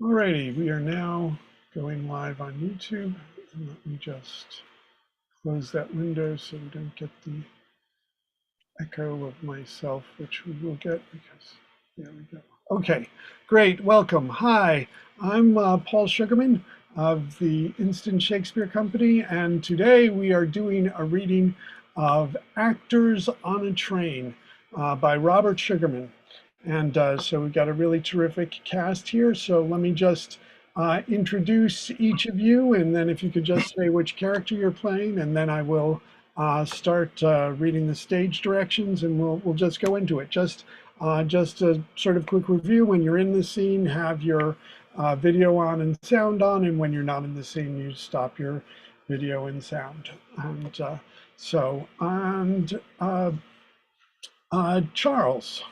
Alrighty, we are now going live on YouTube. And let me just close that window so we don't get the echo of myself, which we will get because there we go. Okay, great, welcome. Hi, I'm Paul Sugarman of the Instant Shakespeare Company, and today we are doing a reading of Actors on a Train by Robert Sugarman. And so we've got a really terrific cast here. So let me just introduce each of you, and then if you could just say which character you're playing, and then I will start reading the stage directions, and we'll just go into it. Just a sort of quick review: when you're in the scene, have your video on and sound on, and when you're not in the scene, you stop your video and sound. And Charles.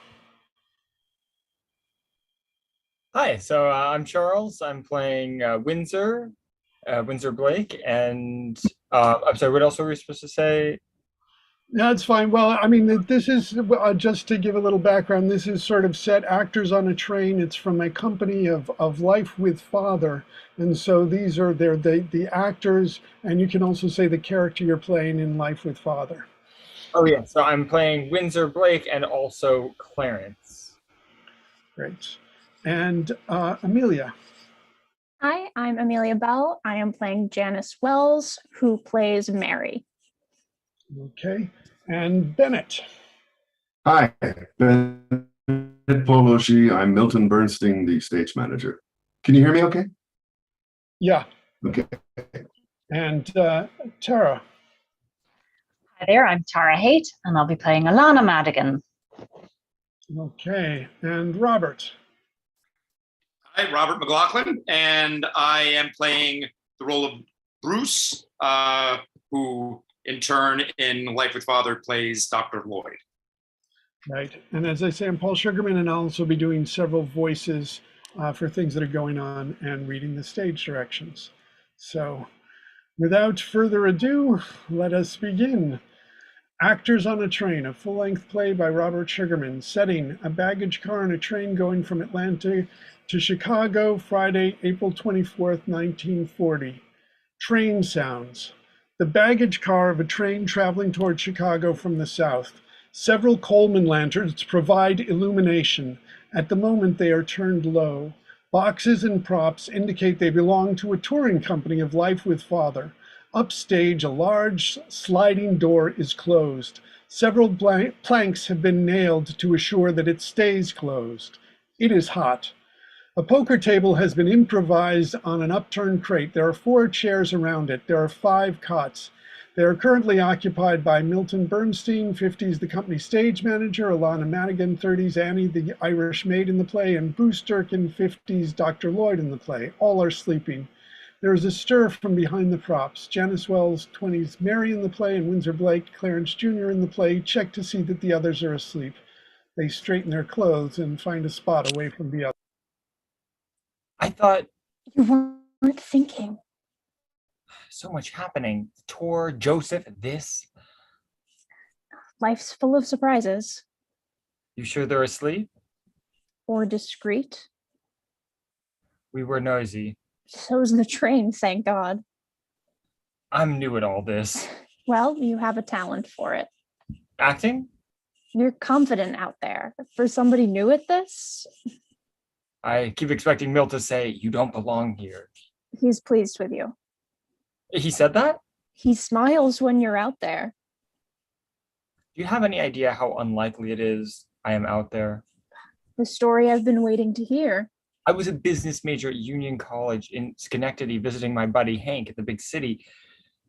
Hi, so I'm Charles. I'm playing Windsor Blake, and I'm sorry, what else were we supposed to say? That's fine. Well, I mean, this is just to give a little background. This is sort of set Actors on a Train. It's from a company of Life with Father, and so these are the actors, and you can also say the character you're playing in Life with Father. Oh yeah, so I'm playing Windsor Blake and also Clarence. Great. And Amelia. Hi, I'm Amelia Bell. I am playing Janice Wells, who plays Mary. Okay. And Bennett. Hi, Bennett Pologe. I'm Milton Bernstein, the stage manager. Can you hear me okay? Yeah. Okay. And Tara. Hi there, I'm Tara Haight, and I'll be playing Allanah Madigan. Okay. And Robert. Hi, Robert MacLachlan, and I am playing the role of Bruce, who in turn in Life with Father plays Dr. Lloyd. Right. And as I say, I'm Paul Sugarman, and I'll also be doing several voices for things that are going on and reading the stage directions. So without further ado, let us begin. Actors on a Train, a full-length play by Robert Sugarman. Setting: a baggage car and a train going from Atlanta to Chicago, Friday, April 24th, 1940. Train sounds. The baggage car of a train traveling toward Chicago from the south. Several Coleman lanterns provide illumination. At the moment, they are turned low. Boxes and props indicate they belong to a touring company of Life with Father. Upstage, a large sliding door is closed. Several planks have been nailed to assure that it stays closed. It is hot. A poker table has been improvised on an upturned crate. There are 4 chairs around it. There are 5 cots. They are currently occupied by Milton Bernstein, 50s the company stage manager, Allanah Madigan, 30s Annie the Irish maid in the play, and Bruce Durkin, 50s Dr. Lloyd in the play. All are sleeping. There is a stir from behind the props. Janice Wells, 20s Mary in the play, and Windsor Blake, Clarence Jr. in the play, check to see that the others are asleep. They straighten their clothes and find a spot away from the others. I thought You weren't thinking. so much happening. Tour, Joseph, this. Life's full of surprises. You sure they're asleep? Or discreet. We were noisy. So's the train, thank God. I'm new at all this. Well, you have a talent for it. Acting? You're confident out there. For somebody new at this, I keep expecting Milt to say, "You don't belong here." he's pleased with you. He said that? He smiles when you're out there. Do you have any idea how unlikely it is I am out there? The story I've been waiting to hear. I was a business major at Union College in Schenectady visiting my buddy Hank at the big city.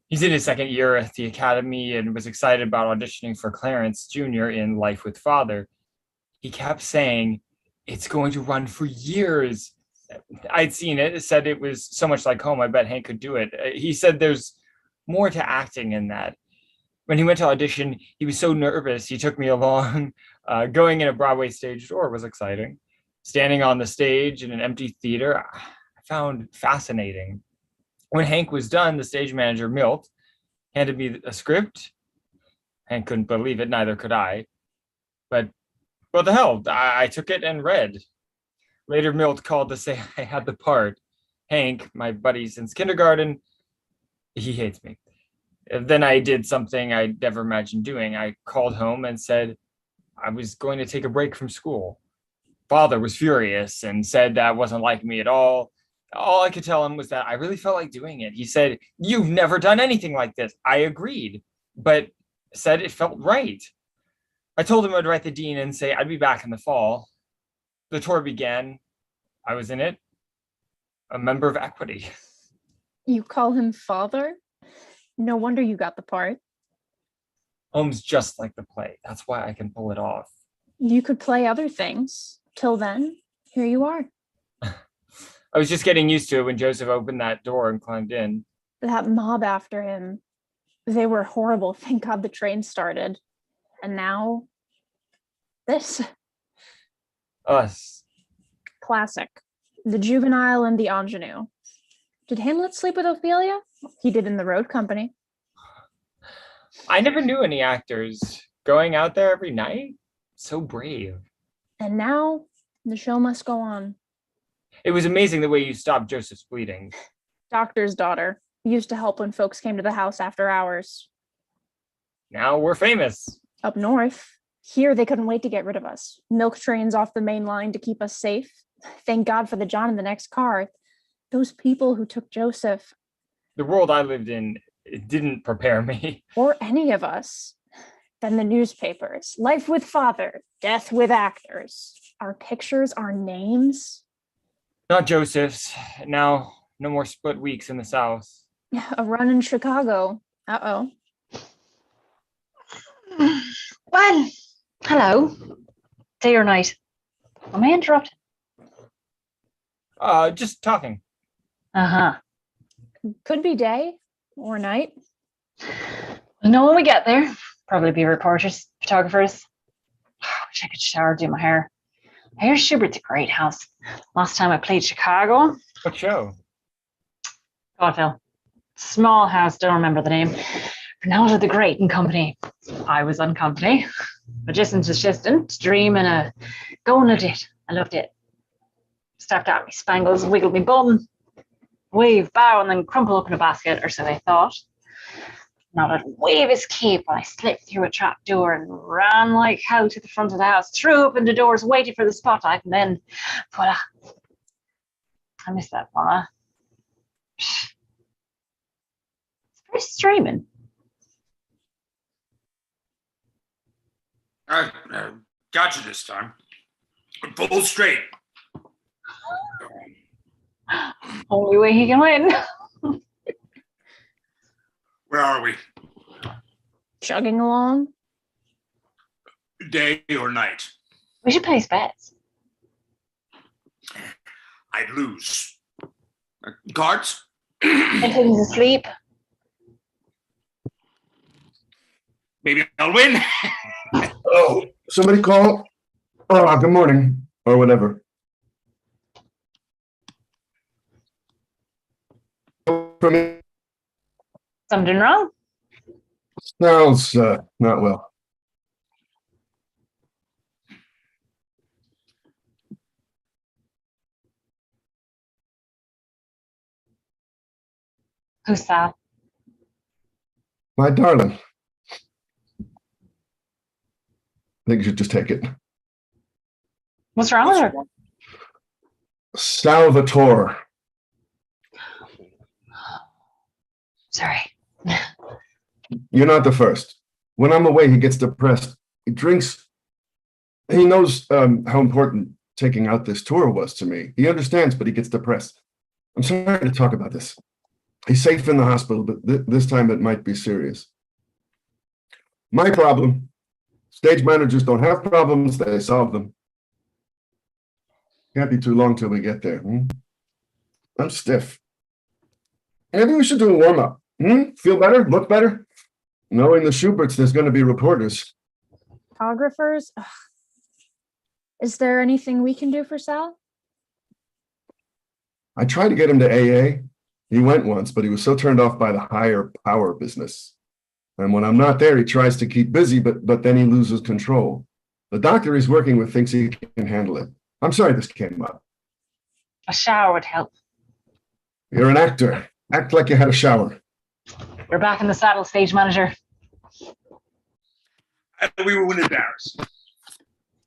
He's in his 2nd year at the academy and was excited about auditioning for Clarence Jr. in Life with Father. He kept saying, "It's going to run for years." I'd seen it, said it was so much like home, I bet Hank could do it. He said there's more to acting in that. When he went to audition, he was so nervous, he took me along. Going in a Broadway stage door was exciting. Standing on the stage in an empty theater, I found fascinating. When Hank was done, the stage manager, Milt, handed me a script. Hank couldn't believe it, neither could I. But what the hell, I took it and read. Later, Milt called to say I had the part. Hank, my buddy since kindergarten, he hates me. Then I did something I'd never imagined doing. I called home and said I was going to take a break from school. Father was furious and said that wasn't like me at all. All I could tell him was that I really felt like doing it. He said, "You've never done anything like this." I agreed, but said it felt right. I told him I'd write the dean and say I'd be back in the fall. The tour began. I was in it, a member of Equity. You call him father? No wonder you got the part. Home's just like the play. That's why I can pull it off. You could play other things. Till then, here you are. I was just getting used to it when Joseph opened that door and climbed in. That mob after him, they were horrible. Thank God the train started. And now, this. Us. Classic. The juvenile and the ingenue. Did Hamlet sleep with Ophelia? He did in the road company. I never knew any actors going out there every night. So brave. And now, the show must go on. It was amazing the way you stopped Joseph's bleeding. Doctor's daughter. Used to help when folks came to the house after hours. Now we're famous. Up north. Here, they couldn't wait to get rid of us. Milk trains off the main line to keep us safe. Thank God for the John in the next car. Those people who took Joseph. The world I lived in, it didn't prepare me. Or any of us. Then the newspapers. Life with father. Death with actors. Our pictures, our names. Not Joseph's. Now, no more split weeks in the South. A run in Chicago. Uh-oh. Well, hello. Day or night? Am I interrupted? Just talking. Uh-huh. Could be day or night. We'll know when we get there. Probably be reporters, photographers. I wish I could shower, do my hair. I hear Schubert's a great house. Last time I played Chicago. What show? Vaudeville. Small house, don't remember the name. Ronaldo the Great and company. I was on company. Magician's assistant, dreaming of going at it. I loved it. Stepped out me spangles, wiggled me bum, wave, bow, and then crumple up in a basket, or so I thought. Now I'd wave his cape while I slipped through a trap door and ran like hell to the front of the house, threw open the doors, waited for the spotlight, and then voila. I miss that voila. It's very streaming. I got you this time. Full straight. Only way he can win. Where are we? Chugging along. Day or night? We should place bets. I'd lose. Cards? Until he's asleep. Maybe I'll win. Oh, somebody call. Oh, good morning, or whatever. From me. Something wrong? Smells not well. Who's that? My darling. I think you should just take it. What's wrong with her? Salvatore. Sorry. You're not the first. When I'm away, he gets depressed. He drinks. He knows how important taking out this tour was to me. He understands, but he gets depressed. I'm sorry to talk about this. He's safe in the hospital, but this time it might be serious. My problem. Stage managers don't have problems, they solve them. Can't be too long till we get there. I'm stiff. Maybe we should do a warm-up. Feel better? Look better? Knowing the Schuberts, there's going to be reporters. Photographers. Ugh. Is there anything we can do for Sal? I tried to get him to AA. He went once, but he was so turned off by the higher power business. And when I'm not there, he tries to keep busy, but then he loses control. The doctor he's working with thinks he can handle it. I'm sorry this came up. A shower would help. You're an actor. Act like you had a shower. You're back in the saddle, stage manager. We were embarrassed.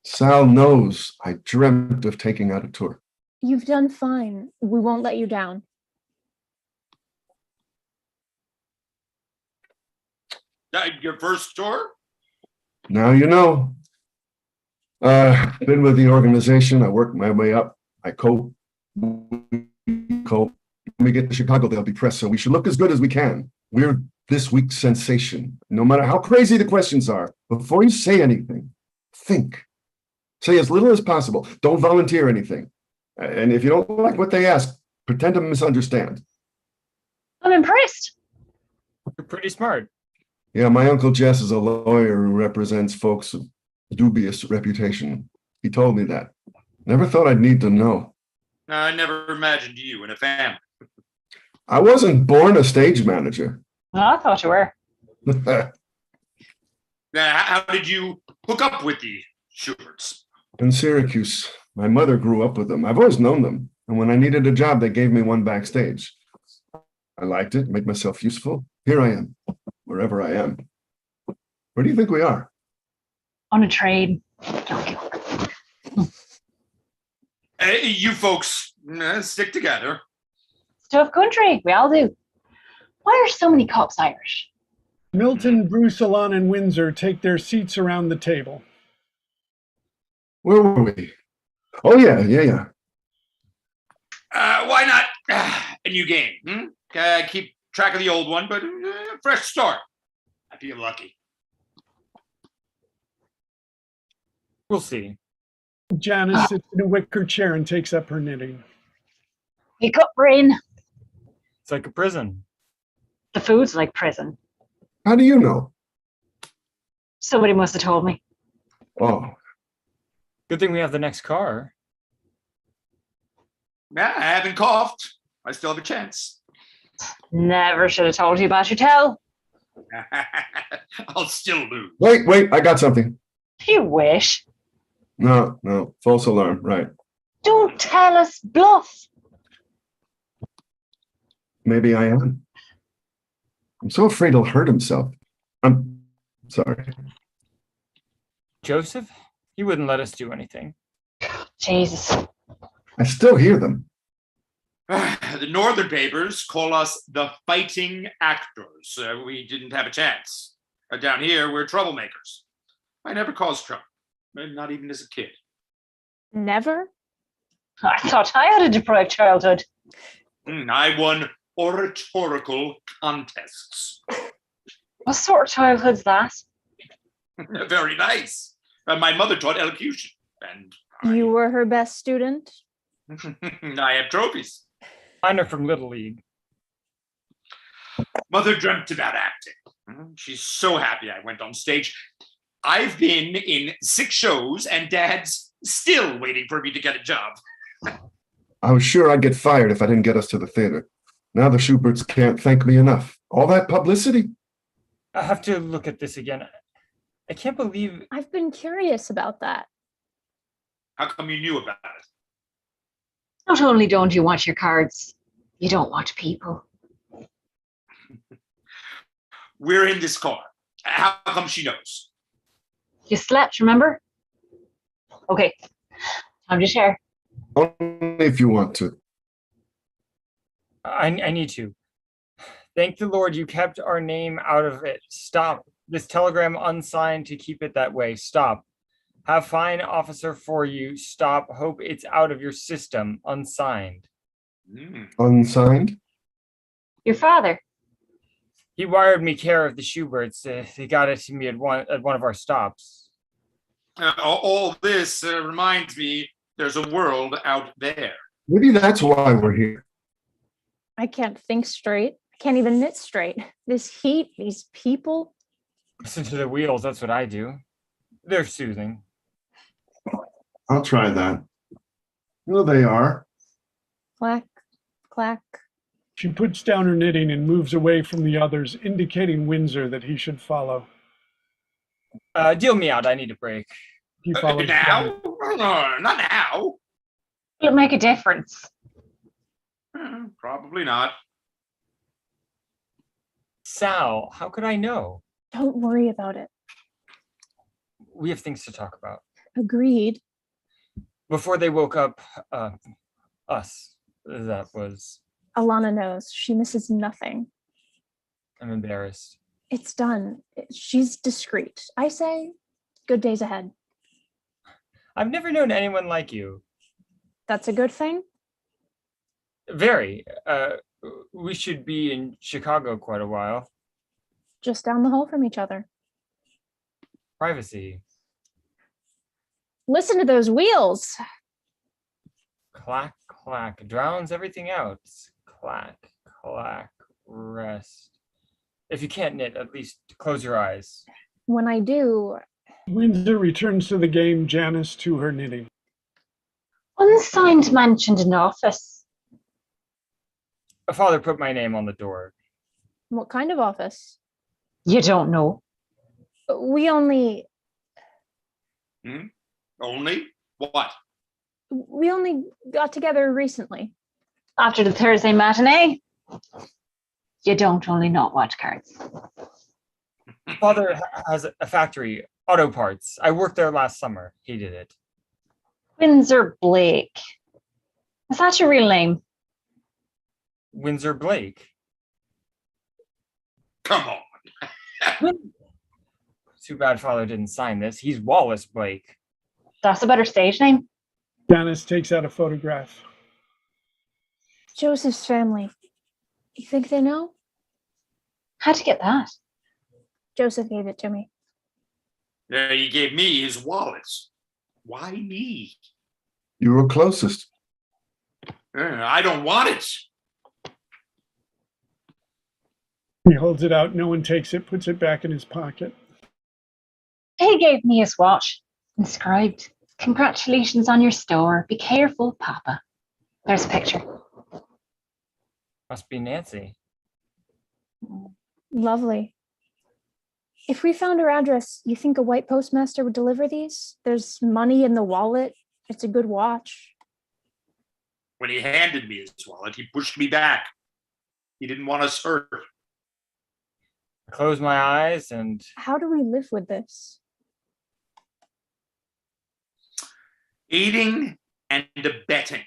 Sal knows I dreamt of taking out a tour. You've done fine. We won't let you down. Your first tour? Now you know. Been with the organization. I worked my way up. I cope. When we get to Chicago, they'll be pressed, so we should look as good as we can. We're this week's sensation. No matter how crazy the questions are, before you say anything, think. Say as little as possible. Don't volunteer anything. And if you don't like what they ask, pretend to misunderstand. I'm impressed. You're pretty smart. Yeah, my Uncle Jess is a lawyer who represents folks of dubious reputation. He told me that. Never thought I'd need to know. I never imagined you in a family. I wasn't born a stage manager. Well, I thought you were. How did you hook up with the Schuberts? In Syracuse, my mother grew up with them. I've always known them. And when I needed a job, they gave me one backstage. I liked it, made myself useful. Here I am, wherever I am. Where do you think we are? On a train. You folks stick together. It's tough country. We all do. Why are so many cops Irish? Milton, Bruce, Allanah, and Windsor take their seats around the table. Where were we? Oh, yeah. Why not a new game? Keep track of the old one, but fresh start. I feel lucky. We'll see. Janice sits in a wicker chair and takes up her knitting. Wake up, brain. It's like a prison. The food's like prison. How do you know? Somebody must have told me. Oh, Good thing we have the next car. Yeah, I haven't coughed. I still have a chance. Never should have told you about your toe. I'll still lose. wait, I got something. You wish. No, false alarm, right. Don't tell us bluff. Maybe I am. I'm so afraid he'll hurt himself. I'm sorry. Joseph? He wouldn't let us do anything. Jesus. I still hear them. The northern papers call us the fighting actors. We didn't have a chance. Down here, we're troublemakers. I never caused trouble, not even as a kid. Never? I thought I had a deprived childhood. I won oratorical contests. What sort of childhood's that? Very nice. My mother taught elocution, and You were her best student? I have trophies. Mine are from Little League. Mother dreamt about acting. She's so happy I went on stage. I've been in 6 shows, and Dad's still waiting for me to get a job. I was sure I'd get fired if I didn't get us to the theater. Now the Schuberts can't thank me enough. All that publicity. I have to look at this again. I can't believe I've been curious about that. How come you knew about it? Not only don't you watch your cards, you don't watch people. We're in this car. How come she knows? You slept, remember? Okay, time to share. Only if you want to. I need to. Thank the Lord you kept our name out of it. Stop. This telegram unsigned to keep it that way. Stop. Have fine officer for you. Stop. Hope it's out of your system. Unsigned. Unsigned? Your father. He wired me care of the Schuberts. They got it to me at one of our stops. All this reminds me there's a world out there. Maybe that's why we're here. I can't think straight. I can't even knit straight. This heat, these people. Listen to the wheels. That's what I do. They're soothing. I'll try that. Well, they are. Clack, clack. She puts down her knitting and moves away from the others, indicating Windsor that he should follow. Deal me out. I need a break. He follows Now? No, not now. It'll make a difference. Probably not. Sal, how could I know? Don't worry about it. We have things to talk about. Agreed. Before they woke up us, that was. Allanah knows. She misses nothing. I'm embarrassed. It's done. She's discreet. I say, good days ahead. I've never known anyone like you. That's a good thing. Very. We should be in Chicago quite a while. Just down the hall from each other. Privacy. Listen to those wheels. Clack, clack. Drowns everything out. Clack, clack. Rest. If you can't knit, at least close your eyes. When I do, Windsor returns to the game, Janice to her knitting. Unsigned mentioned in office. A father put my name on the door. what kind of office? You don't know. We only Only? What? got together recently. After the Thursday matinee, you don't only not watch cards. Father has a factory, auto parts. I worked there last summer. Hated it. Windsor Blake. Is that your real name? Windsor Blake. Come on. Too bad father didn't sign this. He's Wallace Blake. That's a better stage name. Janice takes out a photograph. Joseph's family. You think they know? How'd you get that? Joseph gave it to me. Yeah, he gave me his wallet. Why me? You were closest. I don't want it. He holds it out. No one takes it, puts it back in his pocket. He gave me his watch, inscribed, "Congratulations on your store. Be careful, Papa." There's a picture. Must be Nancy. Lovely. If we found her address, you think a white postmaster would deliver these? There's money in the wallet. It's a good watch. When he handed me his wallet, he pushed me back. He didn't want us hurt. I close my eyes and How do we live with this? Aiding and abetting.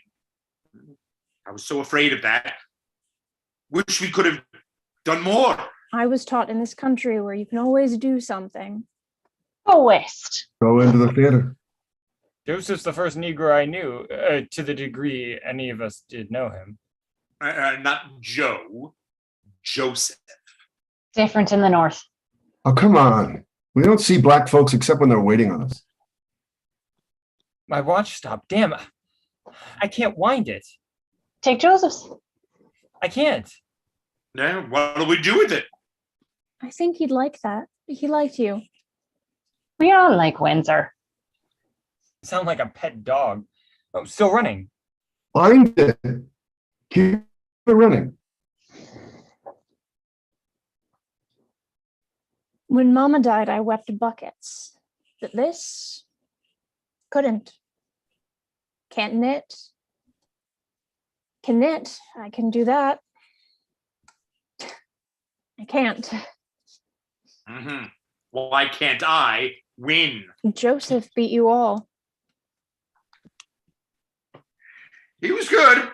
I was so afraid of that. Wish we could have done more. I was taught in this country where you can always do something. Go west. Go into the theater. Joseph's the first Negro I knew, to the degree any of us did know him. Not Joe, Joseph. Different in the north. Oh, come on. We don't see black folks except when they're waiting on us. My watch stopped. Damn, I can't wind it. Take Joseph's. I can't. Yeah, what do we do with it? I think he'd like that. He liked you. We all like Windsor. Sound like a pet dog. Oh, still running. Find it. Keep it running. When Mama died, I wept buckets. But this couldn't. Can't knit. Can knit. I can do that. I can't. Mm-hmm. Why can't I win? Joseph beat you all. He was good.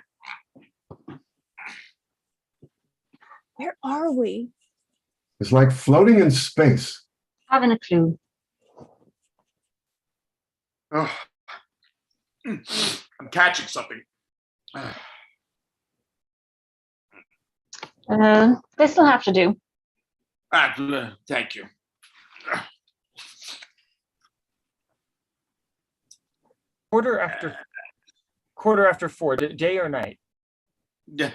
Where are we? It's like floating in space. Having a clue. Oh. I'm catching something. This'll have to do. Thank you. Quarter after 4, day or night? We're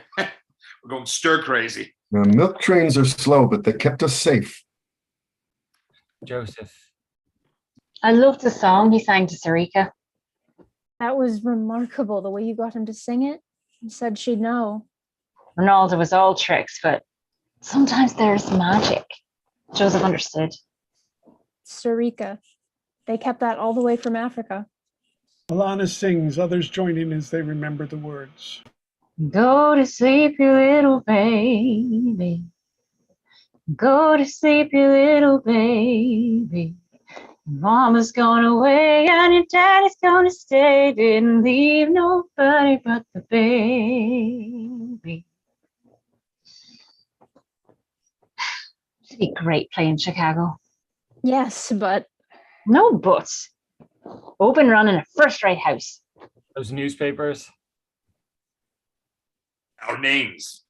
going stir crazy. Now, milk trains are slow, but they kept us safe. Joseph. I loved the song he sang to Sarika. That was remarkable, the way you got him to sing it. He said she'd know. Ronaldo was all tricks, but sometimes there's magic. Joseph understood. Sarika. They kept that all the way from Africa. Allanah sings, others join in as they remember the words. Go to sleep, you little baby. Go to sleep, you little baby. Mama's gone away and your daddy's gonna stay. Didn't leave nobody but the baby. It'd be great playing Chicago. Yes, but No buts. Open run in a first-rate house. Those newspapers. Our names.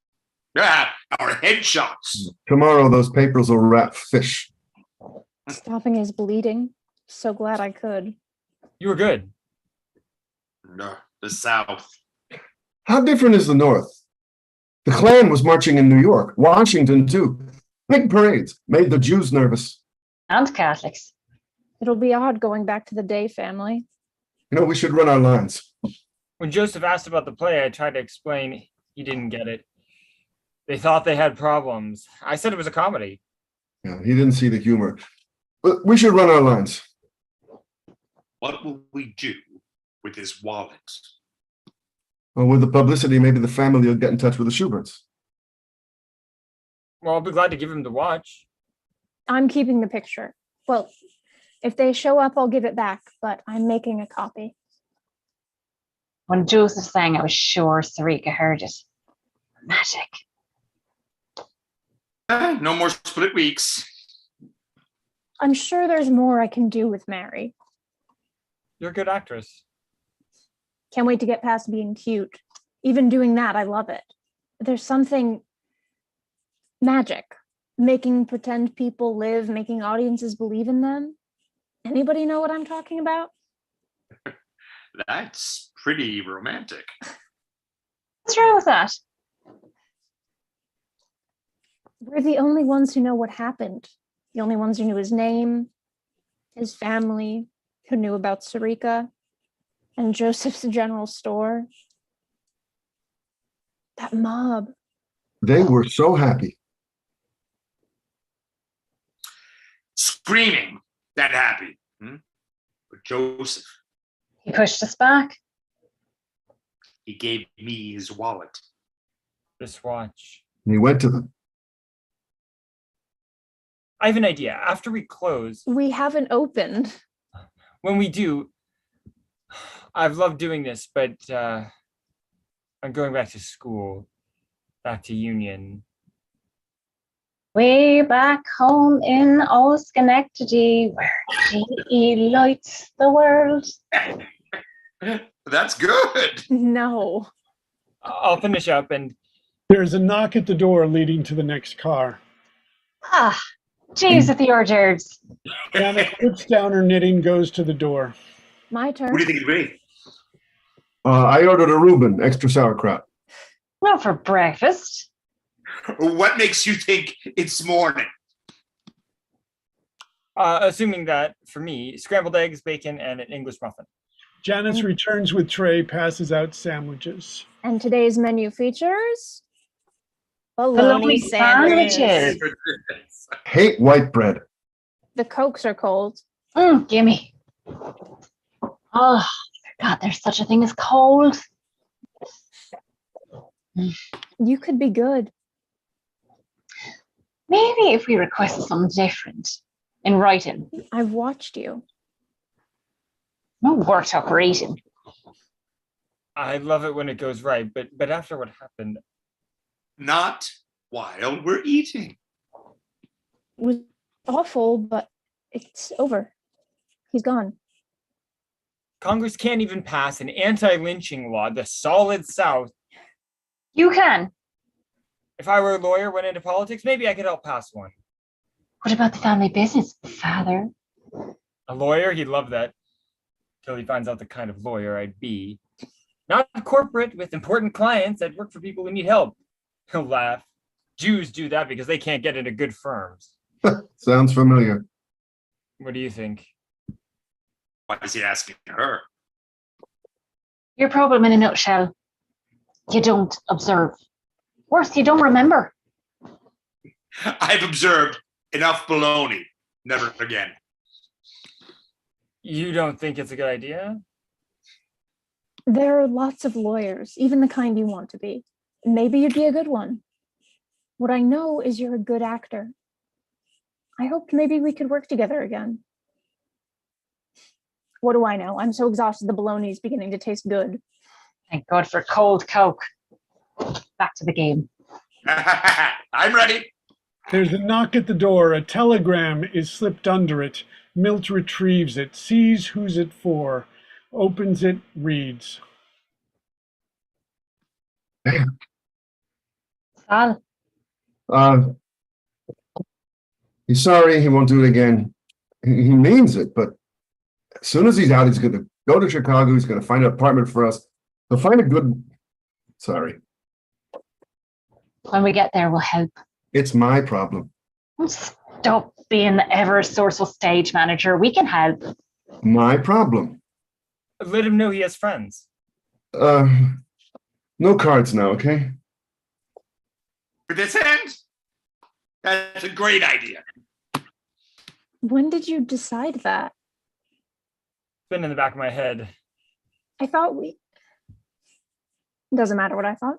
Ah, our headshots. Tomorrow, those papers will wrap fish. stopping his bleeding. So glad I could. You were good. No, the South. How different is the North? The Klan was marching in New York, Washington too. Big parades made the Jews nervous. And Catholics. It'll be odd going back to the Day family. You know, we should run our lines. When Joseph asked about the play, I tried to explain. He didn't get it. They thought they had problems. I said it was a comedy. Yeah, he didn't see the humor. But we should run our lines. What will we do with his wallet? Well, with the publicity, maybe the family will get in touch with the Schuberts. Well, I'll be glad to give him the watch. I'm keeping the picture. Well, if they show up, I'll give it back, but I'm making a copy. When Joseph sang, I was sure Sarika heard it. Magic. No more split weeks. I'm sure there's more I can do with Mary. You're a good actress. Can't wait to get past being cute. Even doing that, I love it. There's something magic. Making pretend people live, making audiences believe in them. Anybody know what I'm talking about? That's pretty romantic. What's wrong with that? We're the only ones who know what happened. The only ones who knew his name, his family, who knew about Sarika and Joseph's general store. That mob. They were so happy. Screaming that happy. But Joseph, He pushed us back. he gave me his wallet. This watch. And he went to them. I have an idea. After we close, We haven't opened. when we do, I've loved doing this, but I'm going back to school, back to Union. Way back home in old Schenectady, where he lights the world. That's good. No. I'll finish up and There's a knock at the door leading to the next car. Ah, jeez, at the hors d'oeuvres. Janice puts down her knitting, goes to the door. My turn. What do you think it'd be? I ordered a Reuben, extra sauerkraut. Not for breakfast. What makes you think it's morning? assuming that for me, scrambled eggs, bacon, and an English muffin. Janice returns with tray, passes out sandwiches. And today's menu features Bologna bologna sandwiches. sandwiches. Hate white bread. The Cokes are cold. Gimme. Oh, God, there's such a thing as cold. You could be good. Maybe if we request something different in writing. I've watched you. No worked up reading. I love it when it goes right, but after what happened, Not while we're eating. It was awful, but it's over. He's gone. Congress can't even pass an anti-lynching law, the solid South. You can. If I were a lawyer, went into politics, maybe I could help pass one. What about the family business, Father? A lawyer, he'd love that. Till he finds out the kind of lawyer I'd be. Not corporate with important clients. I'd work for people who need help. He'll laugh. Jews do that because they can't get into good firms. Sounds familiar. What do you think? Why is he asking her? Your problem in a nutshell. You don't observe. Worse, you don't remember. I've observed enough baloney. Never again. You don't think it's a good idea? There are lots of lawyers, even the kind you want to be. Maybe you'd be a good one. What I know is you're a good actor. I hoped maybe we could work together again. What do I know? I'm so exhausted the bologna's beginning to taste good. Thank God for cold Coke. Back to the game. I'm ready. There's a knock at the door. A telegram is slipped under it. Milt retrieves it, sees who's it for, opens it, reads. Sal, He's sorry, he won't do it again. He means it, but as soon as he's out, he's going to go to Chicago. He's going to find an apartment for us. He'll find a good. Sorry, when we get there, we'll help. it's my problem. Stop being the ever resourceful stage manager. We can help. My problem. Let him know he has friends. No cards now, okay? For this end, that's a great idea. When did you decide that? It's been in the back of my head. I thought we... Doesn't matter what I thought.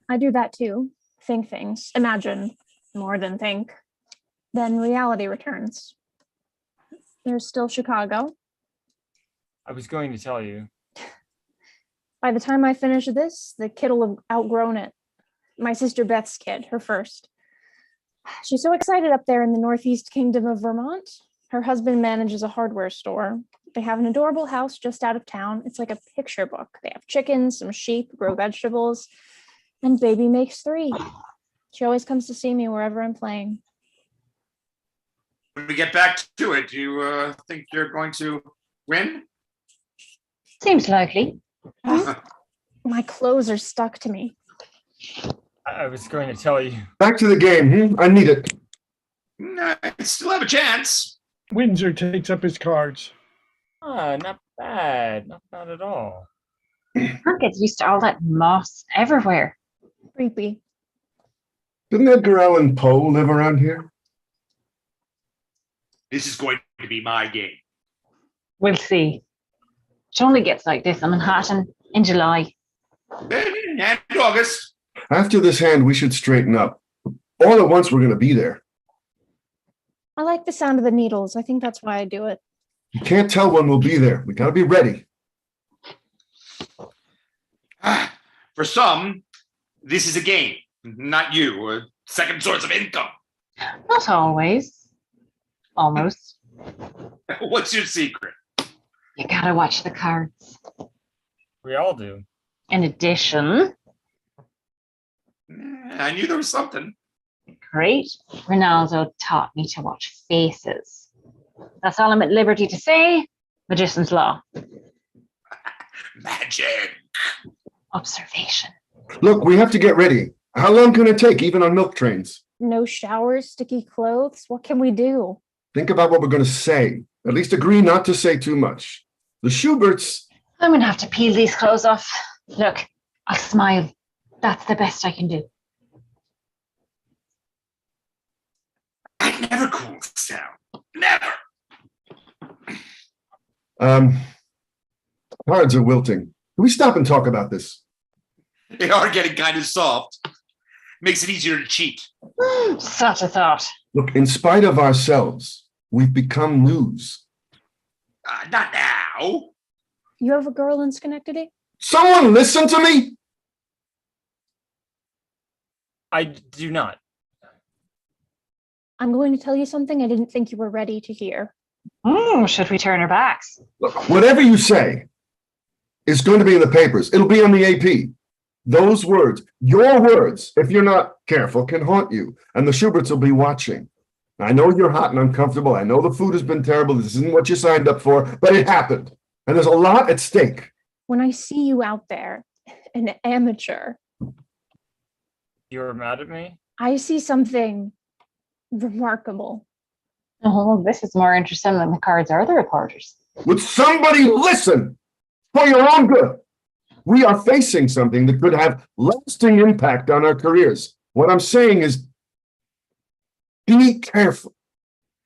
I do that too. Think things, imagine more than think. Then reality returns. There's still Chicago. I was going to tell you. By the time I finish this, the kid will have outgrown it. My sister Beth's kid, her first. She's so excited up there in the Northeast Kingdom of Vermont. Her husband manages a hardware store. They have an adorable house just out of town. It's like a picture book. They have chickens, some sheep, grow vegetables, and baby makes 3. She always comes to see me wherever I'm playing. When we get back to it, do you think you're going to win? Seems likely. My clothes are stuck to me. I was going to tell you. Back to the game. I need it. I still have a chance. Windsor takes up his cards. Not bad. Not bad at all. Can't get used to all that moss everywhere. Creepy. Didn't Edgar Allan Poe live around here? This is going to be my game. We'll see. It only gets like this in Manhattan in July. And August. After this hand, we should straighten up. All at once, we're going to be there. I like the sound of the needles. I think that's why I do it. You can't tell when we'll be there. We got to be ready. For some, this is a game, not you, a second source of income. Not always. Almost. What's your secret? You gotta watch the cards. We all do. In addition, I knew there was something. great Ronaldo taught me to watch faces. That's all I'm at liberty to say. Magician's law. Magic. Observation. Look, we have to get ready. How long can it take, even on milk trains? No showers, sticky clothes. What can we do? Think about what we're going to say. At least agree not to say too much. The Schuberts, I'm gonna have to peel these clothes off. Look, I'll smile. That's the best I can do. I never cool this down. Never. cards are wilting. Can we stop and talk about this? They are getting kind of soft. Makes it easier to cheat. Such a thought. Look, in spite of ourselves, we've become news. Not now. You have a girl in Schenectady? Someone listen to me? I do not. I'm going to tell you something I didn't think you were ready to hear. Should we turn our backs? Look, whatever you say is going to be in the papers. It'll be on the AP. Those words, your words, if you're not careful, can haunt you. And the Schuberts will be watching. I know you're hot and uncomfortable. I know the food has been terrible. This isn't what you signed up for, but it happened. And there's a lot at stake. When I see you out there, an amateur, You're mad at me? I see something remarkable. Oh, this is more interesting than the cards or the reporters. Would somebody listen for your own good? We are facing something that could have lasting impact on our careers. What I'm saying is, be careful.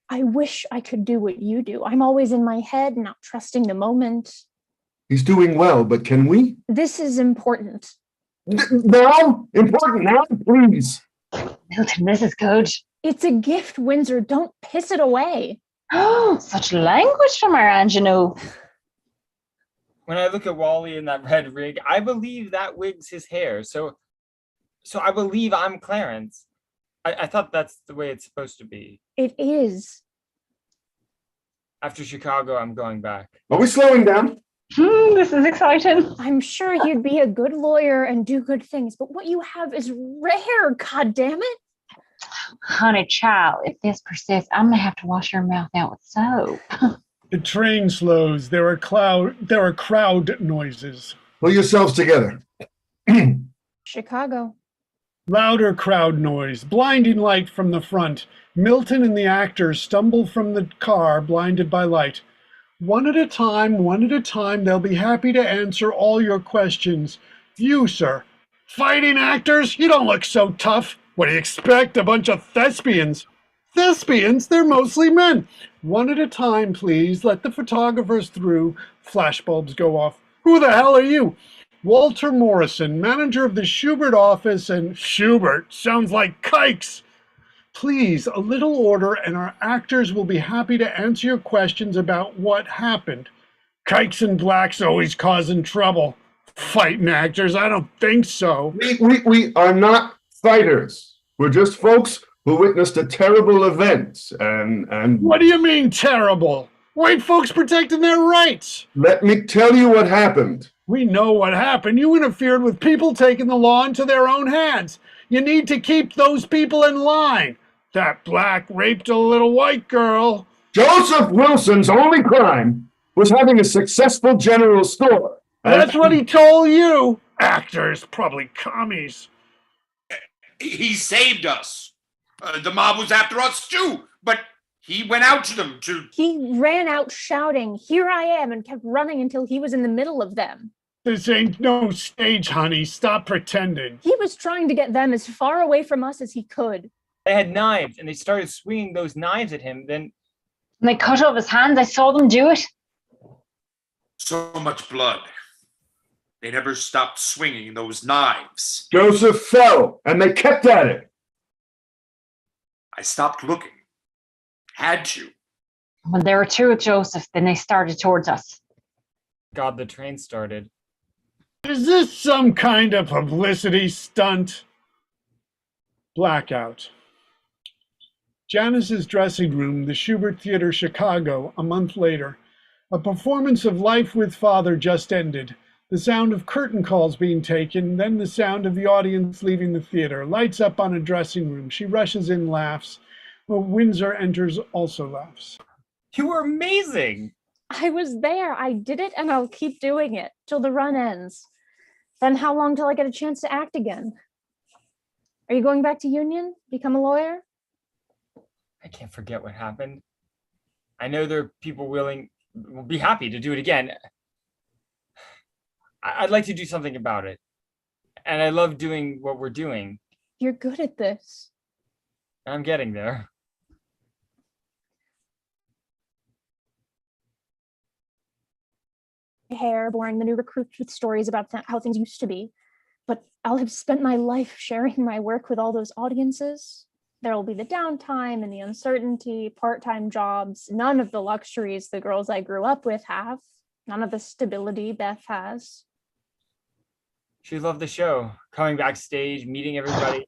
I wish I could do what you do. I'm always in my head, not trusting the moment. He's doing well, but can we? This is important. Now? Important now, please. Milton, this is good. It's a gift, Windsor. Don't piss it away. Oh, such language from our ingenue. When I look at Wally in that red rig, I believe that wig's his hair. So I believe I'm Clarence. I thought that's the way it's supposed to be. It is. After Chicago, I'm going back. Are we slowing down? This is exciting. I'm sure you'd be a good lawyer and do good things, but what you have is rare, God damn it. Honey child, if this persists, I'm gonna have to wash your mouth out with soap. The train slows. There are crowd noises. Pull yourselves together. Chicago. Louder crowd noise. Blinding light from the front. Milton and the actors stumble from the car, blinded by light. One at a time, they'll be happy to answer all your questions. You, sir. Fighting actors? You don't look so tough. What do you expect? A bunch of thespians. Thespians? They're mostly men. One at a time, please. Let the photographers through. Flashbulbs go off. Who the hell are you? Walter Morrison, manager of the Schubert office, and Schubert sounds like kikes. Please, a little order, and our actors will be happy to answer your questions about what happened. Kikes and blacks always causing trouble. Fighting actors? I don't think so. We are not fighters. We're just folks who witnessed a terrible event, and What do you mean, terrible? White folks protecting their rights. let me tell you what happened. We know what happened. You interfered with people taking the law into their own hands. You need to keep those people in line. That black raped a little white girl. Joseph Wilson's only crime was having a successful general store. That's what he told you. Actors, probably commies. He saved us. The mob was after us too, but he went out to them to. He ran out shouting, "Here I am," and kept running until he was in the middle of them. This ain't no stage, honey. Stop pretending. He was trying to get them as far away from us as he could. They had knives, and they started swinging those knives at him. Then And they cut off his hands. I saw them do it. So much blood. They never stopped swinging those knives. Joseph fell, and they kept at it. I stopped looking. Had to. When there were two of Joseph, then they started towards us. God, the train started. Is this some kind of publicity stunt? Blackout. Janice's dressing room, the Schubert Theater, Chicago, a month later. A performance of Life with Father just ended. The sound of curtain calls being taken, then the sound of the audience leaving the theater. Lights up on a dressing room. She rushes in, laughs. Well, Windsor enters, also laughs. You were amazing. I was there. I did it, and I'll keep doing it till the run ends. Then how long till I get a chance to act again? Are you going back to Union? Become a lawyer? I can't forget what happened. I know there are people will be happy to do it again. I'd like to do something about it. And I love doing what we're doing. You're good at this. I'm getting there. Hair, boring the new recruits with stories about how things used to be. But I'll have spent my life sharing my work with all those audiences. There will be the downtime and the uncertainty, part-time jobs, none of the luxuries the girls I grew up with have, none of the stability Beth has. She loved the show, coming backstage, meeting everybody.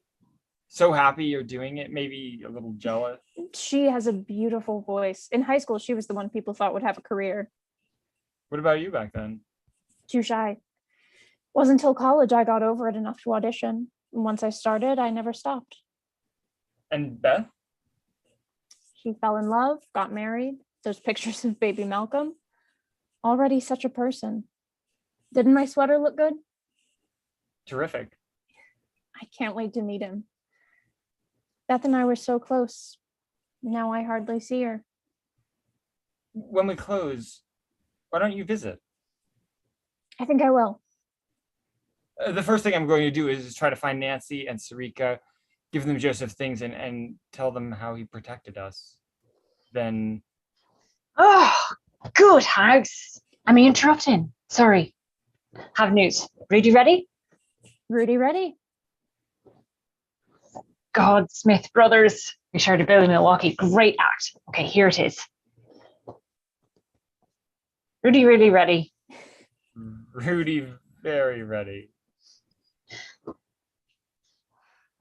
So happy you're doing it, maybe a little jealous. She has a beautiful voice. In high school, she was the one people thought would have a career. What about you back then? Too shy. Wasn't until college I got over it enough to audition. And once I started, I never stopped. And Beth? She fell in love, got married. Those pictures of baby Malcolm. Already such a person. Didn't my sweater look good? Terrific. I can't wait to meet him. Beth and I were so close. Now I hardly see her. When we close, why don't you visit? I think I will. The first thing I'm going to do is try to find Nancy and Sarika, give them Joseph things and tell them how he protected us. Then Oh, good house. I mean, interrupting. Sorry. Have news. Rudy ready? Rudy, ready? God, Smith Brothers. We shared a bill in Milwaukee. Great act. Okay, here it is. Rudy really ready. Rudy, very ready.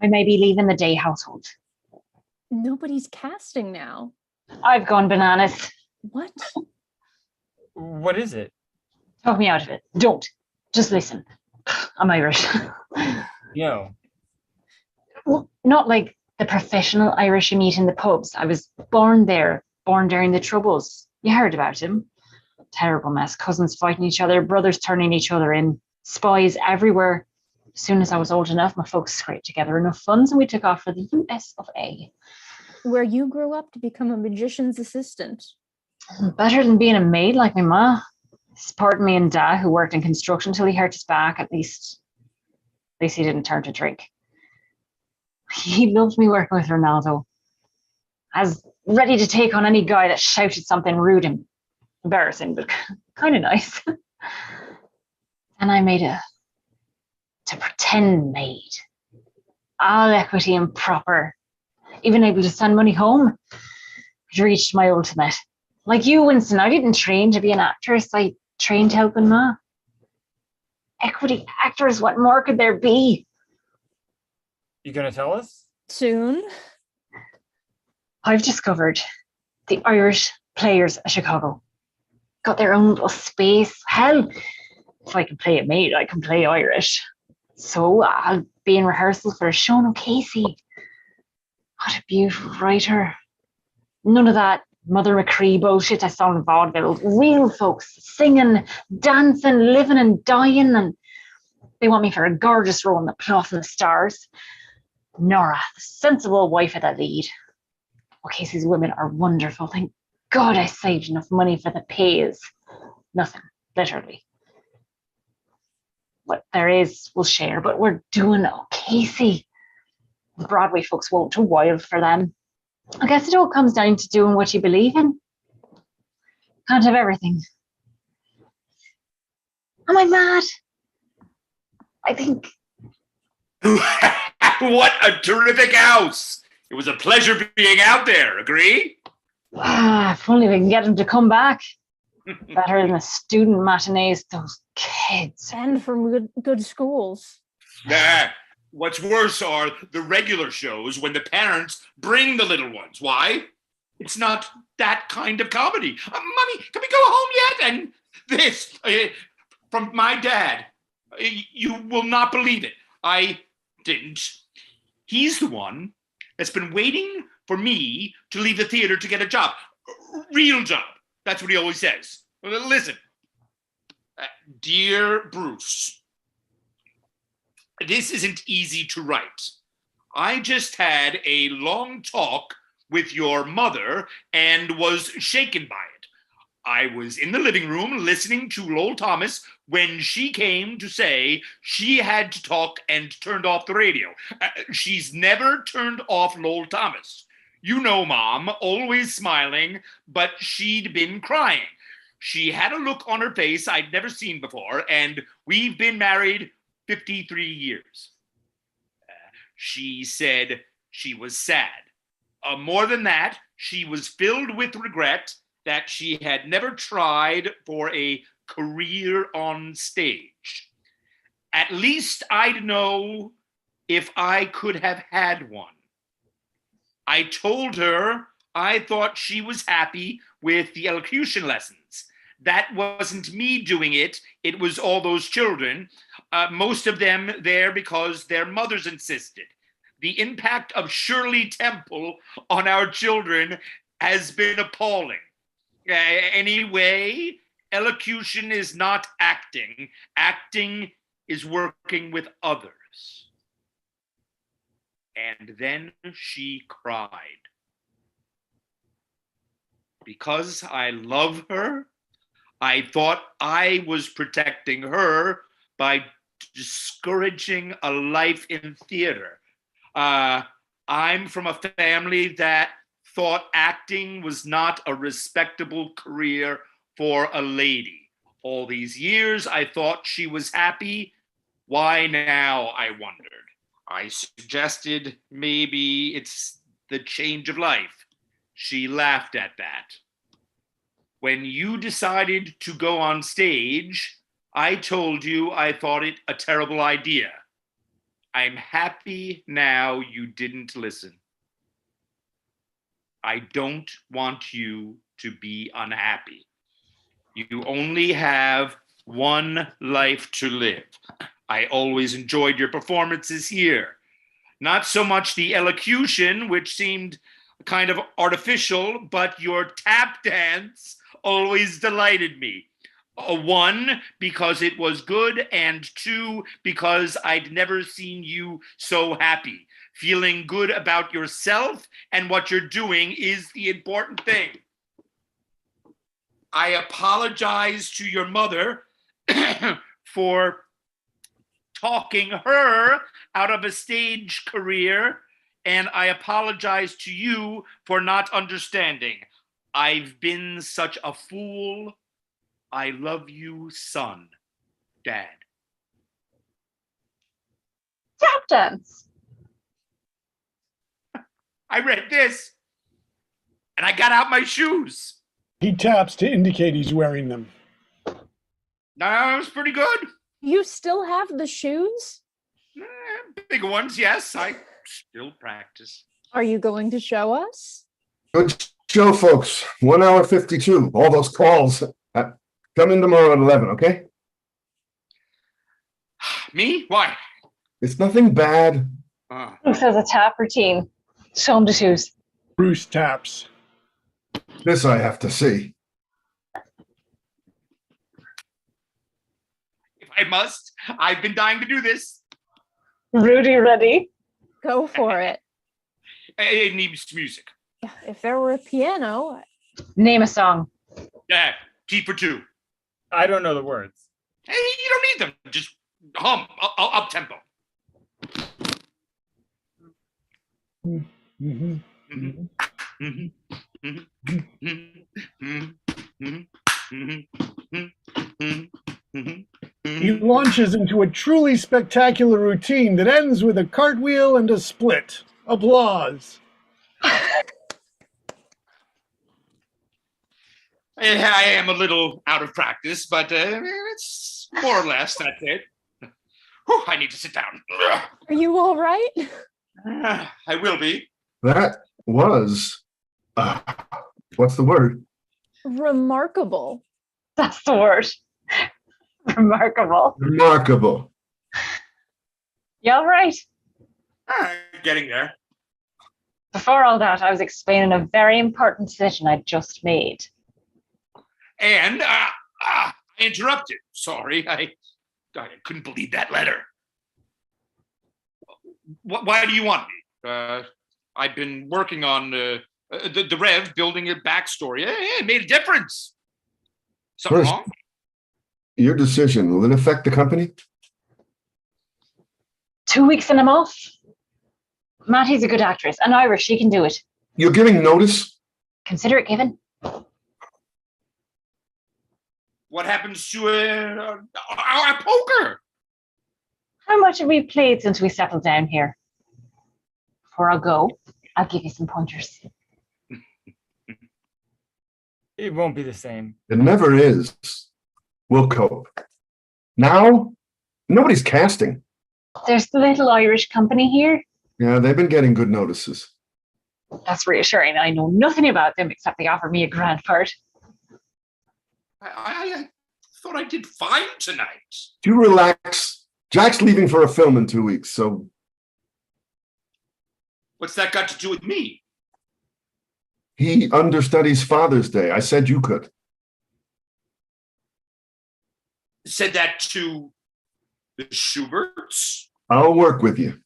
I may be leaving the day household. Nobody's casting now. I've gone bananas. What? What is it? Talk me out of it. Don't. Just listen. I'm Irish. No. Well, not like the professional Irish you meet in the pubs. I was born there, born during the Troubles. You heard about him. Terrible mess. Cousins fighting each other, brothers turning each other in, spies everywhere. As soon as I was old enough, my folks scraped together enough funds and we took off for the US of A. Where you grew up to become a magician's assistant. Better than being a maid like my ma. Pardon me and Dad, who worked in construction till he hurt his back. At least he didn't turn to drink. He loved me working with Ronaldo. I was ready to take on any guy that shouted something rude and embarrassing, but kind of nice. And I made to pretend maid. All equity and proper. Even able to send money home. I'd reached my ultimate. Like you, Winston, I didn't train to be an actress. I trained helping Ma. Equity actors, what more could there be? You gonna tell us? Soon. I've discovered the Irish Players of Chicago. Got their own little space. Hell, if I can play a maid, I can play Irish. So I'll be in rehearsal for a Sean O'Casey. What a beautiful writer. None of that Mother McCree bullshit I saw in vaudeville. Real folks singing, dancing, living and dying, and they want me for a gorgeous role in The Cloth and the Stars. Nora, the sensible wife of the lead. O'Casey's women are wonderful. Thank God I saved enough money for the pays. Nothing, literally. What there is, we'll share, but we're doing O'Casey. The Broadway folks won't. Too wild for them. I guess it all comes down to doing what you believe in. Can't have everything. Am I mad? I think. What a terrific house! It was a pleasure being out there, agree? If only we can get them to come back. Better than the student matinees, those kids. And from good schools. What's worse are the regular shows when the parents bring the little ones. Why? It's not that kind of comedy. Mommy, can we go home yet? And this, from my dad. You will not believe it. I didn't. He's the one that's been waiting for me to leave the theater to get a job. Real job. That's what he always says. Listen, dear Bruce, this isn't easy to write. I just had a long talk with your mother and was shaken by it. I was in the living room listening to Lowell Thomas when she came to say she had to talk and turned off the radio. She's never turned off Lowell Thomas. You know, Mom, always smiling, but she'd been crying. She had a look on her face I'd never seen before, and we've been married 53 years. She said she was sad. More than that, she was filled with regret that she had never tried for a career on stage. At least I'd know if I could have had one. I told her I thought she was happy with the elocution lessons. That wasn't me doing it. It was all those children, most of them there because their mothers insisted. The impact of Shirley Temple on our children has been appalling. Anyway, elocution is not acting. Acting is working with others. And then she cried. Because I love her, I thought I was protecting her by discouraging a life in theater. I'm from a family that thought acting was not a respectable career for a lady. All these years, I thought she was happy. Why now, I wondered. I suggested maybe it's the change of life. She laughed at that. When you decided to go on stage, I told you I thought it a terrible idea. I'm happy now you didn't listen. I don't want you to be unhappy. You only have one life to live. I always enjoyed your performances here. Not so much the elocution, which seemed kind of artificial, but your tap dance always delighted me. One, because it was good, and two, because I'd never seen you so happy. Feeling good about yourself and what you're doing is the important thing. I apologize to your mother for talking her out of a stage career, and I apologize to you for not understanding. I've been such a fool. I love you, son. Dad. Tap dance. I read this, and I got out my shoes. He taps to indicate he's wearing them. That was pretty good. You still have the shoes? Big ones, yes. I still practice. Are you going to show us? Good show, folks. 1 hour 52. All those calls. Come in tomorrow at 11, okay? Me? Why? It's nothing bad. Who says a tap routine? Show him the shoes. Bruce taps. This I have to see. If I must, I've been dying to do this. Rudy, ready? Go for it. It needs music. If there were a piano, Name a song. Yeah, T for 2. I don't know the words. Hey, you don't need them. Just hum, up tempo. Mhm. He launches into a truly spectacular routine that ends with a cartwheel and a split. Applause. I am a little out of practice, but it's more or less that's it. Whew, I need to sit down. are you all right? I will be. That was, what's the word? Remarkable. That's the word. Remarkable. Remarkable. You all right? Getting there. Before all that, I was explaining a very important decision I just made. And I interrupted. Sorry, I couldn't believe that letter. Why do you want me? I've been working on the Rev, building a backstory. It made a difference. Something First, wrong? your decision, will it affect the company? 2 weeks and I'm off. Mattie's a good actress, and Irish, she can do it. You're giving notice? Consider it given. What happens to our poker? How much have we played since we settled down here? Before I go, I'll give you some pointers. It won't be the same. It never is. We'll cope. Now, nobody's casting. There's the little Irish company here. Yeah, they've been getting good notices. That's reassuring. I know nothing about them except they offer me a grand part. I thought I did fine tonight. Do you relax? Jack's leaving for a film in 2 weeks, so What's that got to do with me? he understudies Father's Day. I said you could. Said that to the Schuberts? I'll work with you.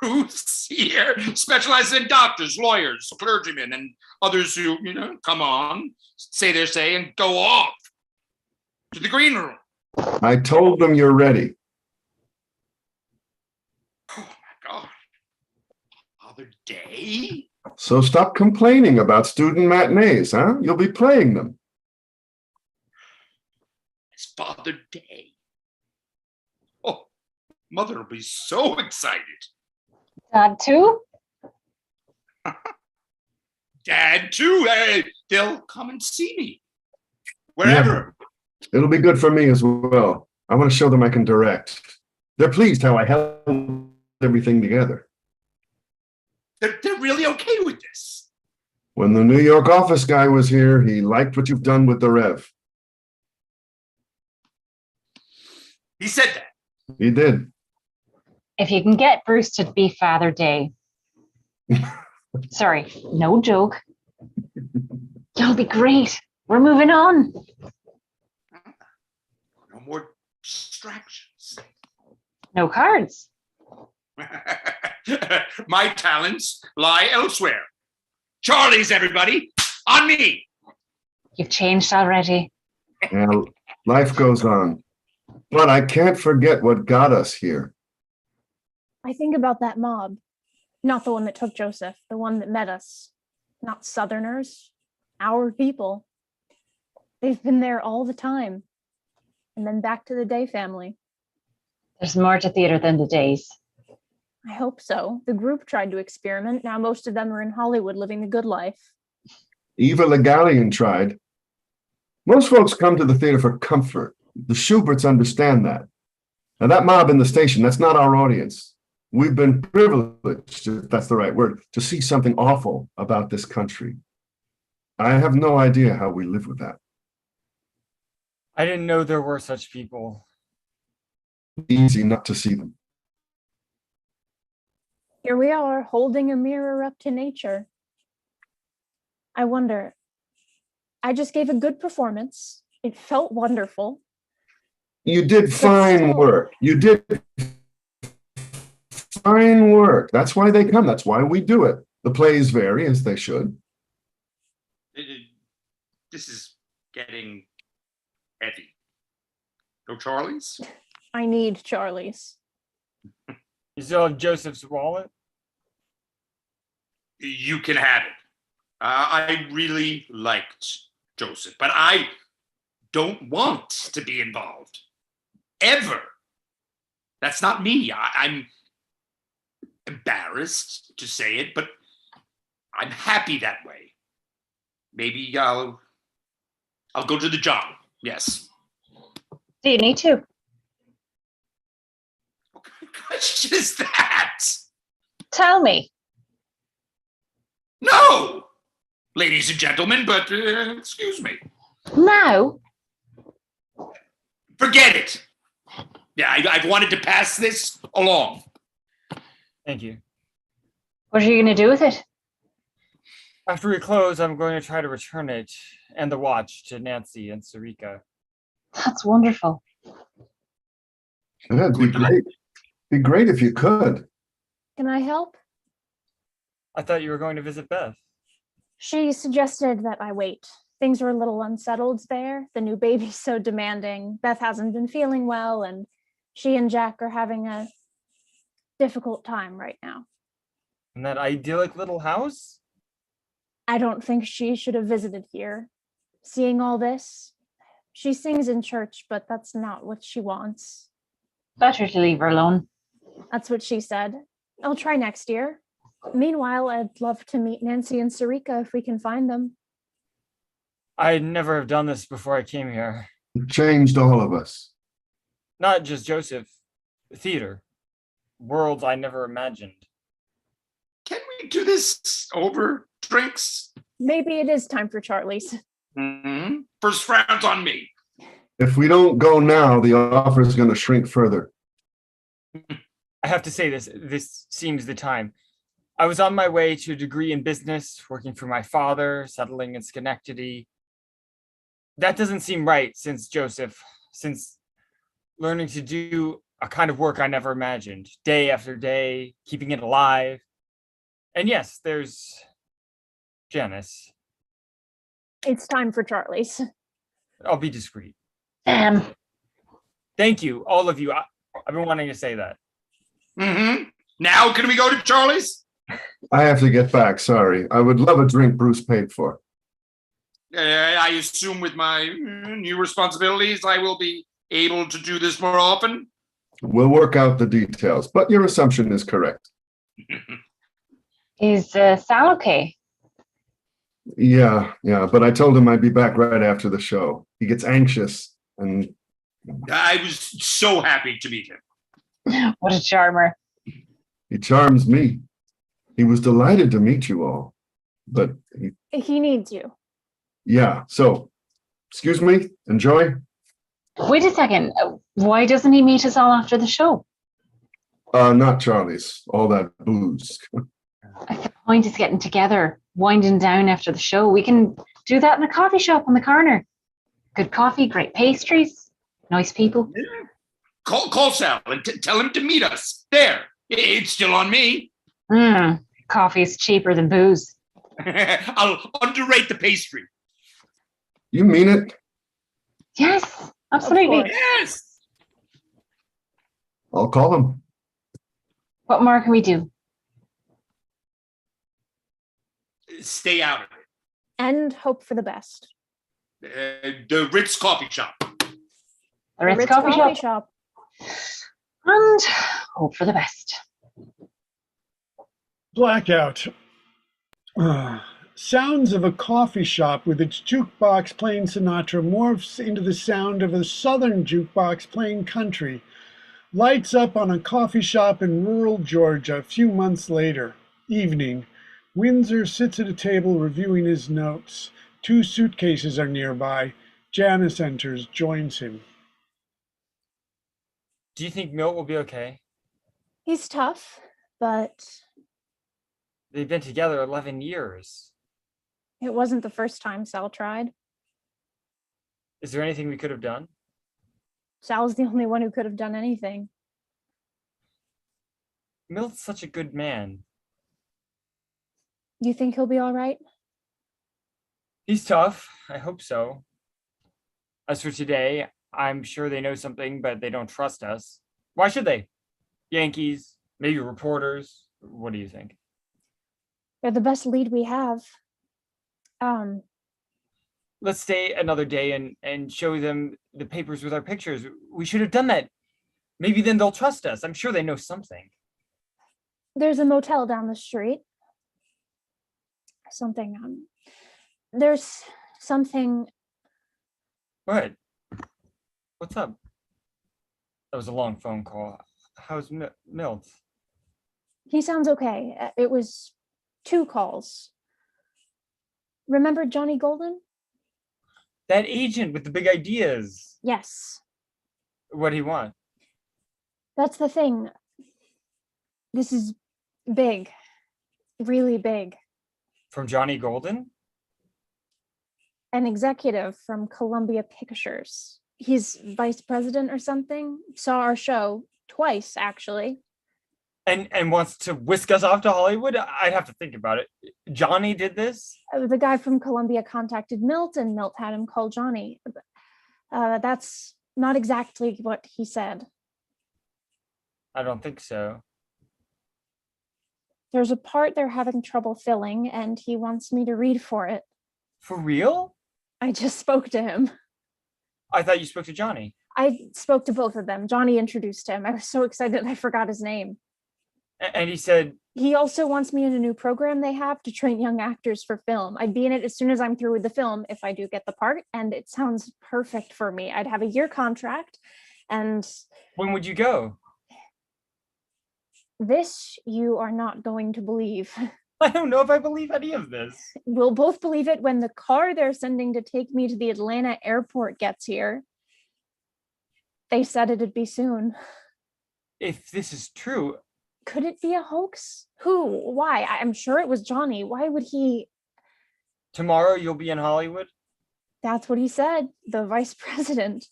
Bruce here specializes in doctors, lawyers, clergymen, and others who, come on, say their say and go off to the green room. I told them you're ready. Oh my God. Other day? So stop complaining about student matinees, huh? You'll be playing them. It's Father Day. Oh, Mother will be so excited. Dad too? Dad too. They'll come and see me. Wherever. It'll be good for me as well. I want to show them I can direct. They're pleased how I held everything together. They're really okay with this. When the New York office guy was here, he liked what you've done with the Rev. He said that. He did. If you can get Bruce to be Father Day. Sorry, no joke. It'll be great. We're moving on. No more distractions. No cards. My talents lie elsewhere. Charlie's, everybody, on me. You've changed already. Well, life goes on. But I can't forget what got us here. I think about that mob, not the one that took Joseph, the one that met us, not Southerners, our people. They've been there all the time. And then back to the Day family. There's more to theater than the days. I hope so. The group tried to experiment. Now most of them are in Hollywood living the good life. Eva Le Gallion tried. Most folks come to the theater for comfort. The Schuberts understand that. Now, that mob in the station, that's not our audience. We've been privileged, if that's the right word, to see something awful about this country. I have no idea how we live with that. I didn't know there were such people. Easy not to see them. Here we are, holding a mirror up to nature. I wonder, I just gave a good performance. It felt wonderful. You did fine still- work. You did fine work. That's why they come. That's why we do it. The plays vary, as they should. This is getting heavy. No Charlie's? I need Charlie's. You still have Joseph's wallet? You can have it. I really liked Joseph, but I don't want to be involved. Ever. That's not me. I'm embarrassed to say it, but I'm happy that way. Maybe I'll go to the job. Yes. Do you need to? What kind of question is that? Tell me. No, ladies and gentlemen, but excuse me. Now? Forget it. Yeah, I've wanted to pass this along. Thank you. What are you going to do with it? After we close, I'm going to try to return it and the watch to Nancy and Sarika. That's wonderful. Yeah, it'd be great. Be great if you could. Can I help? I thought you were going to visit Beth. She suggested that I wait. Things are a little unsettled there. The new baby's so demanding. Beth hasn't been feeling well, and she and Jack are having a difficult time right now. In that idyllic little house? I don't think she should have visited here. Seeing all this, she sings in church, but that's not what she wants. Better to leave her alone. That's what she said. I'll try next year. Meanwhile, I'd love to meet Nancy and Sarika if we can find them. I'd never have done this before I came here. It changed all of us. Not just Joseph. Theater. Worlds I never imagined. Can we do this over drinks? Maybe it is time for Charlie's. Mm-hmm. First round's on me. If we don't go now, the offer is going to shrink further. I have to say this seems the time. I was on my way to a degree in business, working for my father, settling in Schenectady. That doesn't seem right since learning to do a kind of work I never imagined, day after day, keeping it alive. And yes, there's Janice. It's time for Charlie's. I'll be discreet. Thank you, all of you. I've been wanting to say that. Mm-hmm. Now can we go to Charlie's? I have to get back. Sorry. I would love a drink Bruce paid for. I assume with my new responsibilities, I will be able to do this more often. We'll work out the details, but your assumption is correct. Is Sal okay? Yeah, but I told him I'd be back right after the show. He gets anxious and I was so happy to meet him. What a charmer. he charms me. He was delighted to meet you all. But He needs you. yeah, so excuse me, enjoy. Wait a second. Why doesn't he meet us all after the show? Not Charlie's, all that booze. The point is getting together, winding down after the show. We can do that in a coffee shop on the corner. Good coffee, great pastries, nice people. Call Sal and tell him to meet us there. It's still on me. Coffee is cheaper than booze. I'll underrate the pastry. You mean it? Yes, absolutely. Yes. I'll call him. What more can we do? Stay out of it. And hope for the best. The Ritz coffee shop. The Ritz coffee shop. And hope for the best. Blackout. Sounds of a coffee shop with its jukebox playing Sinatra morphs into the sound of a southern jukebox playing country. Lights up on a coffee shop in rural Georgia a few months later. Evening. Windsor sits at a table reviewing his notes. 2 suitcases are nearby. Janice enters, joins him. Do you think Milt will be okay? He's tough, but They've been together 11 years. it wasn't the first time Sal tried. Is there anything we could have done? Sal's the only one who could have done anything. Milt's such a good man. You think he'll be all right? He's tough. I hope so. As for today, I'm sure they know something, but they don't trust us. Why should they? Yankees, maybe reporters. What do you think? They're the best lead we have. Let's stay another day and show them the papers with our pictures. We should have done that. Maybe then they'll trust us. I'm sure they know something. There's a motel down the street. There's something. What? What's up? That was a long phone call. How's Milt? He sounds okay. It was 2 calls. Remember Johnny Golden? That agent with the big ideas. Yes. What do you want? That's the thing. This is big. Really big. From Johnny Golden? An executive from Columbia Pictures. He's vice president or something. Saw our show twice, actually. And wants to whisk us off to Hollywood? I'd have to think about it. Johnny did this? The guy from Columbia contacted Milton. Milt had him call Johnny. That's not exactly what he said. I don't think so. There's a part they're having trouble filling, and he wants me to read for it. For real? I just spoke to him. I thought you spoke to Johnny. I spoke to both of them. Johnny introduced him. I was so excited I forgot his name. And he said, He also wants me in a new program they have to train young actors for film. I'd be in it as soon as I'm through with the film if I do get the part, and it sounds perfect for me. I'd have a year contract, and when would you go? this you are not going to believe. I don't know if I believe any of this. We'll both believe it when the car they're sending to take me to the Atlanta airport gets here. They said it'd be soon. If this is true, Could it be a hoax? Who? Why? I'm sure it was Johnny. Why would he? tomorrow you'll be in Hollywood? That's what he said, the vice president.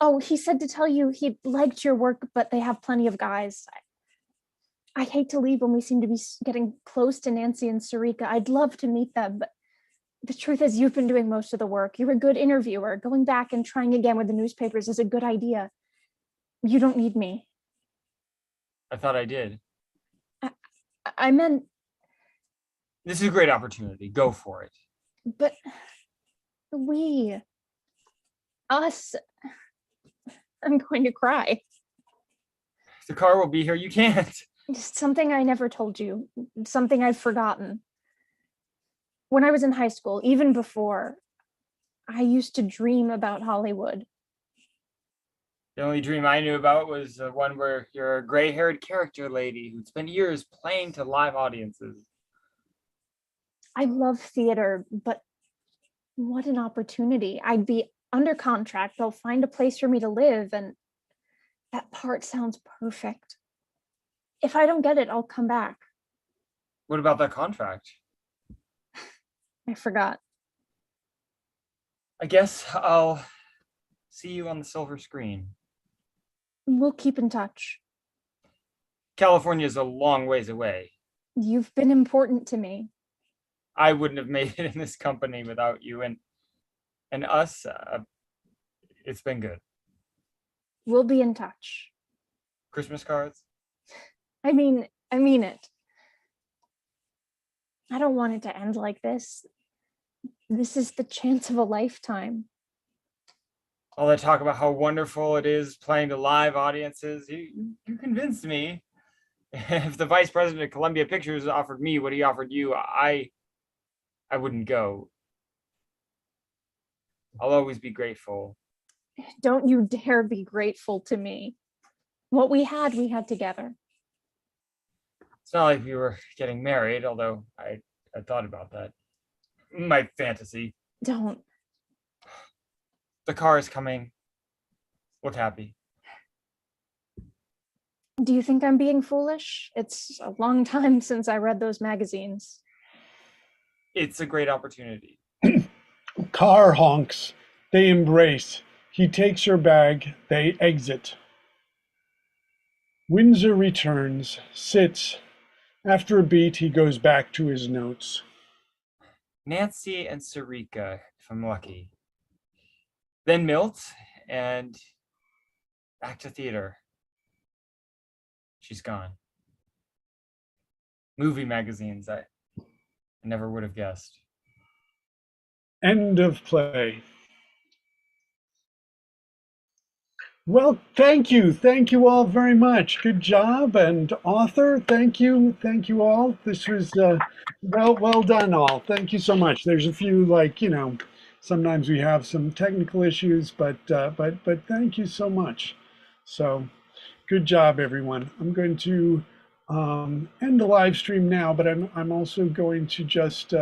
Oh, he said to tell you he liked your work, but they have plenty of guys. I hate to leave when we seem to be getting close to Nancy and Sarika. I'd love to meet them, but the truth is you've been doing most of the work. You're a good interviewer. Going back and trying again with the newspapers is a good idea. You don't need me. I thought I did. I meant, This is a great opportunity. Go for it. but us, I'm going to cry. The car will be here. You can't. Just something I never told you, something I've forgotten. When I was in high school, even before, I used to dream about Hollywood. The only dream I knew about was one where you're a gray-haired character lady who'd spent years playing to live audiences. I love theater, but what an opportunity. I'd be under contract, they'll find a place for me to live, and that part sounds perfect. If I don't get it, I'll come back. What about that contract? I forgot. I guess I'll see you on the silver screen. We'll keep in touch. California is a long ways away. You've been important to me. I wouldn't have made it in this company without you and us. It's been good. We'll be in touch. Christmas cards? I mean it. I don't want it to end like this. This is the chance of a lifetime. All that talk about how wonderful it is playing to live audiences, you convinced me. If the vice president of Columbia Pictures offered me what he offered you, I wouldn't go. I'll always be grateful. Don't you dare be grateful to me. What we had together. It's not like we were getting married, although I thought about that. My fantasy. Don't. The car is coming. Look happy. Do you think I'm being foolish? It's a long time since I read those magazines. It's a great opportunity. Car honks. They embrace. He takes her bag. They exit. Windsor returns, sits. After a beat, he goes back to his notes. Nancy and Sarika, if I'm lucky. Then Milt, and back to theater. She's gone. Movie magazines, I never would have guessed. End of play. Well, thank you. Thank you all very much. Good job. And author, thank you. Thank you all. This was well done all. Thank you so much. There's a few, like, sometimes we have some technical issues, but thank you so much. So good job, everyone. I'm going to end the live stream now, but I'm also going to just